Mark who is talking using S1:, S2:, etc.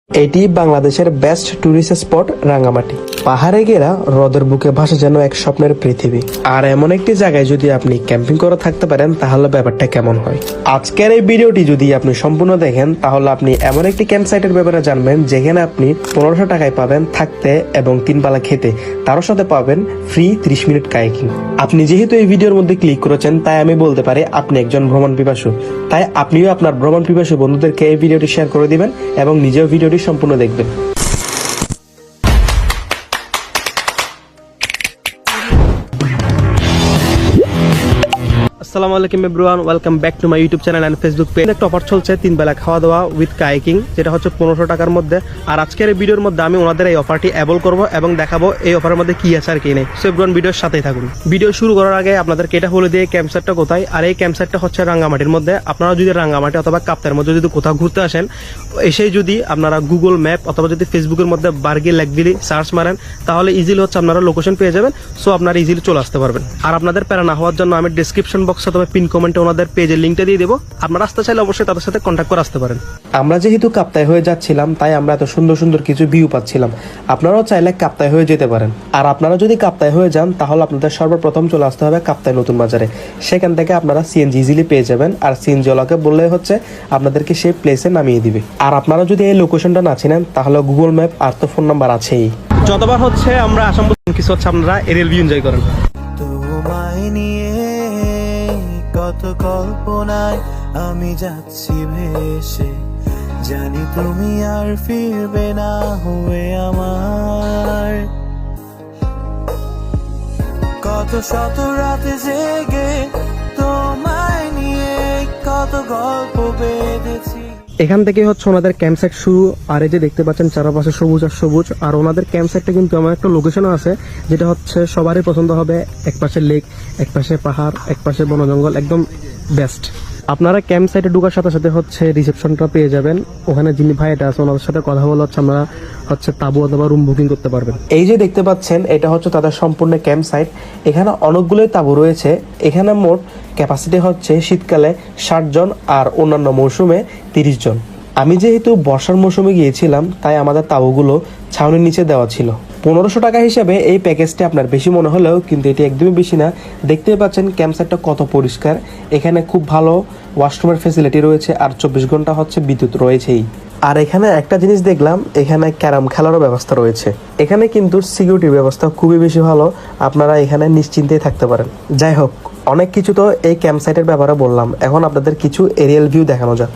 S1: এটি বাংলাদেশের best tourist spot Rangamati. পাহাড়ে ঘেরা হ্রদের বুকে ভাসে যেন এক স্বপ্নের পৃথিবী। আর এমন একটি জায়গায় যদি আপনি ক্যাম্পিং করে থাকতে পারেন তাহলে ব্যাপারটা কেমন হয়। আজকের এই ভিডিওটি যদি আপনি সম্পূর্ণ দেখেন তাহলে আপনি এমন একটি ক্যাম্প সাইটের ব্যাপারে জানবেন যেখানে আপনি 1500 টাকায় পাবেন থাকতে এবং 3 বেলা খেতে, তার সাথে পাবেন ফ্রি 30 মিনিট কায়াকিং। আপনি যেহেতু এই ভিডিওর মধ্যে ক্লিক করেছেন তাই আমি বলতে পারি আপনি একজন ভ্রমণ পিপাসু। তাই আপনিও আপনার ভ্রমণ পিপাসু বন্ধুদেরকে এই ভিডিওটি শেয়ার করে দিবেন এবং নিজেও ভিডিওটি সম্পূর্ণ দেখবেন। আসসালামু আলাইকুম everyone, welcome back to my YouTube channel and Facebook page. একটা অফার চলছে 3 বেলা খাওয়া দাওয়া উইথ কায়াকিং, যেটা হচ্ছে 1500 টাকার মধ্যে। আর আজকের এই ভিডিওর মধ্যে আমি ওনাদের এই অফারটি অ্যাভেল করব এবং দেখাবো এই অফারের মধ্যে কি আছে আর কি নেই। সো এভরিওয়ান ভিডিওর সাথেই থাকুন। ভিডিও শুরু করার আগে আপনাদেরকে এটা বলে দিয়ে ক্যাম্প সাইটটা কোথায়। আর এই ক্যাম্প সাইটটা হচ্ছে রাঙ্গামাটির মধ্যে। আপনারা যদি রাঙ্গামাটি অথবা কাপ্তাইয়ের মধ্যে যদি কোথাও ঘুরতে আসেন, এসেই যদি আপনারা গুগল ম্যাপ অথবা যদি ফেসবুকের মধ্যে বার্গি লেকবিলি সার্চ মারেন তাহলে ইজিলি হচ্ছে আপনারা লোকেশন পেয়ে যাবেন। সো আপনারা ইজিলি চলে আসতে পারবেন। আর আপনাদের প্যারা না হওয়ার জন্য আমি ডিসক্রিপশন বক্স অথবা পিন কমেন্টে ওনাদের পেজের লিঙ্কটা দিয়ে দেবো। আপনারা আসতে চাইলে অবশ্যই তাদের সাথে কন্ট্যাক্ট করে আসতে পারেন। আমরা যেহেতু কাপ্তাই হয়ে যাচ্ছিলাম তাই আমরা এত সুন্দর সুন্দর কিছু ভিউ পাচ্ছিলাম। আপনারাও চাইলে কাপ্তাই হয়ে যেতে পারেন। আর আপনারা যদি কাপ্তাই হয়ে যান তাহলে আপনাদের সর্বপ্রথম চলে আসতে হবে কাপ্তাই নতুন বাজারে। সেখান থেকে আপনারা সিএনজি ইজিলি পেয়ে যাবেন। আর সিএনজি ওয়ালাকে বললে হচ্ছে আপনাদেরকে সেই প্লেসে নামিয়ে দিবে। আর আপনারা যদি এই লোকেশনটা না চিনেন তাহলে গুগল ম্যাপ আর তো ফোন নাম্বার আছেই। যতবার হচ্ছে আমরা আসাম কিছু হচ্ছে আপনারা এরিয়াল ভিউ এনজয় করেন।
S2: তোমায় নিয়ে কত কল্পনায় আমি যাচ্ছি ভেসে, জানি তুমি আর ফিরবে না হয়ে আমার। কত শত রাতে জেগে তোমায় নিয়ে কত গল্প বেঁধেছি।
S1: এখান থেকে হচ্ছে ওনাদের ক্যাম্প সাইট শুরু। আর এই যে দেখতে পাচ্ছেন চারপাশে সবুজ আর সবুজ। আর ওনাদের ক্যাম্প সাইটটা কিন্তু আমার একটা লোকেশনও আছে যেটা হচ্ছে সবারই পছন্দ হবে। এক পাশে লেক, এক পাশে পাহাড়, এক পাশে বন জঙ্গল, একদম বেস্ট। আপনারা ক্যাম্প সাইটে ঢোকার সাথে সাথে হচ্ছে রিসেপশনটা পেয়ে যাবেন। ওখানে যিনি ভাইটা আছে ওনাদের সাথে কথা বলে হচ্ছে আমরা হচ্ছে তাবু অথবা রুম বুকিং করতে পারবেন। এই যে দেখতে পাচ্ছেন এটা হচ্ছে তাদের সম্পূর্ণ ক্যাম্প সাইট। এখানে অনেকগুলোই তাবু রয়েছে। এখানে মোট ক্যাপাসিটি হচ্ছে শীতকালে 60 জন আর অন্যান্য মৌসুমে 30 জন। আমি যেহেতু বর্ষার মৌসুমে গিয়েছিলাম তাই আমাদের তাবুগুলো ছাউনির নিচে দেওয়া ছিল। 1500 টাকা হিসাবে এই প্যাকেজটি আপনার বেশি মনে হলেও কিন্তু এটি একদমই বেশি না। দেখতে পাচ্ছেন ক্যাম্প সাইটটা কত পরিষ্কার। এখানে খুব ভালো ওয়াশরুমের ফেসিলিটি রয়েছে আর 24 ঘন্টা হচ্ছে বিদ্যুৎ রয়েছেই। আর এখানে একটা জিনিস দেখলাম, এখানে ক্যারাম খেলারও ব্যবস্থা রয়েছে। এখানে কিন্তু সিকিউরিটির ব্যবস্থা খুবই বেশি ভালো। আপনারা এখানে নিশ্চিন্তেই থাকতে পারেন। যাই হোক, অনেক কিছু তো এই ক্যাম্প সাইটের ব্যাপারে বললাম। এখন আপনাদের কিছু এরিয়াল ভিউ দেখানো যাক।